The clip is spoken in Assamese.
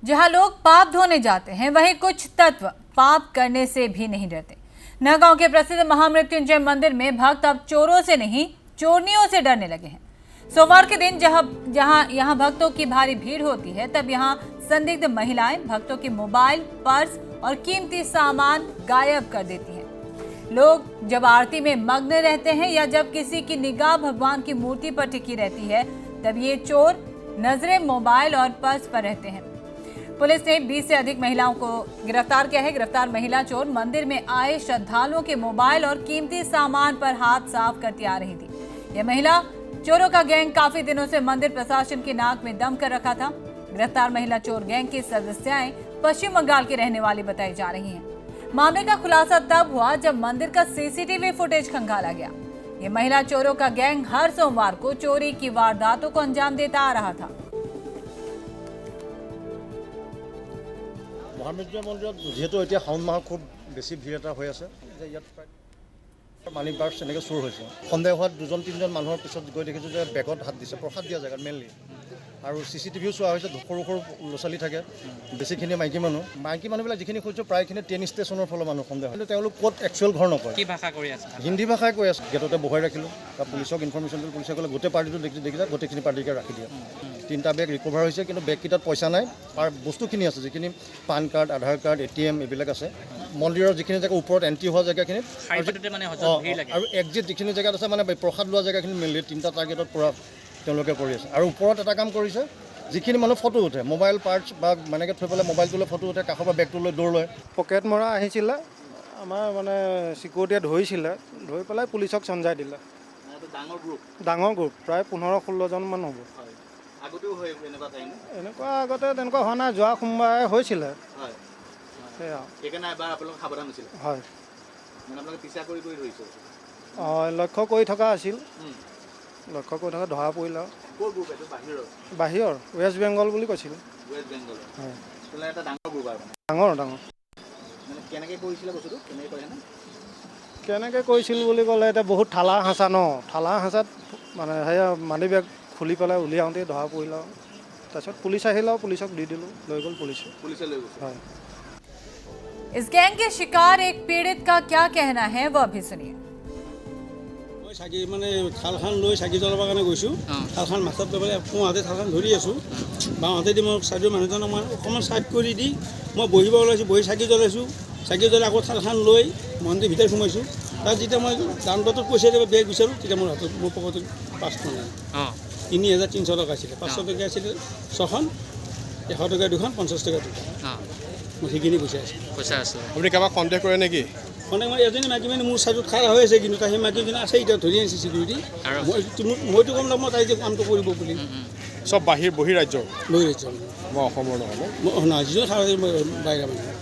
जहां लोग पाप धोने जाते हैं वहीं कुछ तत्व पाप करने से भी नहीं डरते। नगांव के प्रसिद्ध महामृत्युंजय मंदिर में भक्त अब चोरों से नहीं चोरनियों से डरने लगे हैं। सोमवार के दिन जहां यहां भक्तों की भारी भीड़ होती है, तब यहां संदिग्ध महिलाएं भक्तों के मोबाइल, पर्स और कीमती सामान गायब कर देती हैं। लोग जब आरती में मग्न रहते हैं या जब किसी की निगाह भगवान की मूर्ति पर टिकी रहती है, तब ये चोर नजरें मोबाइल और पर्स पर रहते हैं। पुलिस ने 20 से अधिक महिलाओं को गिरफ्तार किया है। गिरफ्तार महिला चोर मंदिर में आए श्रद्धालुओं के मोबाइल और कीमती सामान पर हाथ साफ करती आ रही थी। यह महिला चोरों का गैंग काफी दिनों से मंदिर प्रशासन की नाक में दम कर रखा था। गिरफ्तार महिला चोर गैंग की सदस्याएं पश्चिम बंगाल की रहने वाली बताई जा रही हैं। मामले का खुलासा तब हुआ जब मंदिर का सीसीटीवी फुटेज खंगाला गया। ये महिला चोरों का गैंग हर सोमवार को चोरी की वारदातों को अंजाम देता आ रहा था। महामृत्युंजय मन्दिरत जेहेतु এতিয়া শাওণ মাহ খুব বেছি ভিৰ এটা হৈ আছে, যে ইয়াত মানি পাৰ্চ এনেকৈ চোৰ হৈছে। সন্দেহ হোৱাত 2-3জন মানুহৰ পিছত গৈ দেখিছোঁ যে বেগত হাত দিছে, প্ৰসাদ দিয়া জেগাত মেইনলি। আৰু চিচিটিভিও চোৱা হৈছে, সৰু সৰু ল'ৰা ছোৱালী থাকে, বেছিখিনি মাইকী মানুহবিলাক যিখিনি কৈছোঁ প্ৰায়খিনি ট্ৰেইন ষ্টেচনৰ ফালৰ মানুহ সন্দেহ। কিন্তু তেওঁলোক ক'ত একচুৱেল ঘৰ নকৰে, কি ভাষা কৰি আছে, হিন্দী ভাষাই কৈ আছে। গেটতে বহাই ৰাখিলোঁ, তাৰ পুলিচক ইনফৰ্মেশ্যন দিলোঁ। পুলিচে ক'লে গোটেই পাৰ্টিটো দেখিছে, গোটেইখিনি পাৰ্টিকে ৰাখি দিয়ে। 3টা বেগ ৰিকভাৰ হৈছে, কিন্তু বেগকেইটাত পইচা নাই আৰু বস্তুখিনি আছে, যিখিনি পান কাৰ্ড, আধাৰ কাৰ্ড, ATM এইবিলাক আছে। মন্দিৰৰ যিখিনি জেগা ওপৰত এণ্ট্ৰি হোৱা জেগাখিনিত আৰু একজিট যিখিনি জেগাত আছে, মানে প্ৰসাদ লোৱা জেগাখিনি মেইনলি 3টা টাৰ্গেটত পৰা তেওঁলোকে কৰি আছে। আৰু ওপৰত এটা কাম কৰিছে, যিখিনি মানুহ ফটো উঠে, মোবাইল পাৰ্টছ বা এনেকৈ থৈ পেলাই মোবাইলটো লৈ ফটো উঠে, কাষৰ পৰা বেগটো লৈ দৌৰ লয়। পকেট মৰা আহিছিলে, আমাৰ মানে চিকিউৰিটিয়ে ধৰিছিলে, ধৰি পেলাই পুলিচক চঞ্জাই দিলে। ডাঙৰ গ্ৰুপ প্ৰায় 15-16জন মান হ'ব। এনেকুৱা আগতে তেনেকুৱা হোৱা নাই, যোৱা সোমবাৰে হৈছিলে। হয়, লক্ষ্য কৰি থকা আছিল, লক্ষ্য কৰি থকা ধৰা পৰিল। বাহিৰৰ ৱেষ্ট বেংগল বুলি কৈছিল। ডাঙৰ কেনেকৈ কৰিছিল বুলি ক'লে, এতিয়া বহুত ঠালা হাঁচা ন, ঠালা হাঁচাত মানে সেয়া মানি বেগ খুলি পেলাই উলিয়াওঁতে ধৰা পৰিল। তাৰপিছত পুলিচ আহিল আৰু পুলিচক দি দিলোঁ, লৈ গ'ল পুলিচে। হয়। इस गैंग के शिकार एक पीड़ित का क्या कहना है, वो अभी सुनिए। मैं चाकी माने थालखान लै चाकी जलाबार कारण गई, थालखान माथत लै पेলাই पुवाते थालखान धरि आसो। बाँते दी मैं साइडर मानुजनक मैं अकमान साइड कर दी मैं बहिब ओलाइছোঁ, बहि चाकी जलाइছোঁ। चाकी जलाई आको थालखान लै मन्दिर भितर सोमाइছোঁ। तार जेटा मैं दानबटत पइसा দিব बेग বিচাৰোঁ, তেতিয়া মোৰ হাতত মোৰ পকেটত 5খন নাই। 3300 টকা আছিল, 500 টকা আছিল 6খন, 100 টকা 2খন, 50 টকা 2খন। মই সেইখিনি পইচা আছে। আপুনি কাৰোবাক সন্দেহ কৰে নেকি? সন্দেহ মানে এজনী মাইকী মানে মোৰ চাইডত খাৰা হৈ আছে, কিন্তু সেই মাইকীজনী আছে, এতিয়া ধৰি আনিছে চিকিউৰিটি। মইতো গম নাপাওঁ তাই যে কামটো কৰিব বুলি। চব বহিৰাজ্যৰ বহিৰাজ্য, মই অসমৰ নহয়, নহয় যিজন খাৰা বাহিৰা মানুহ।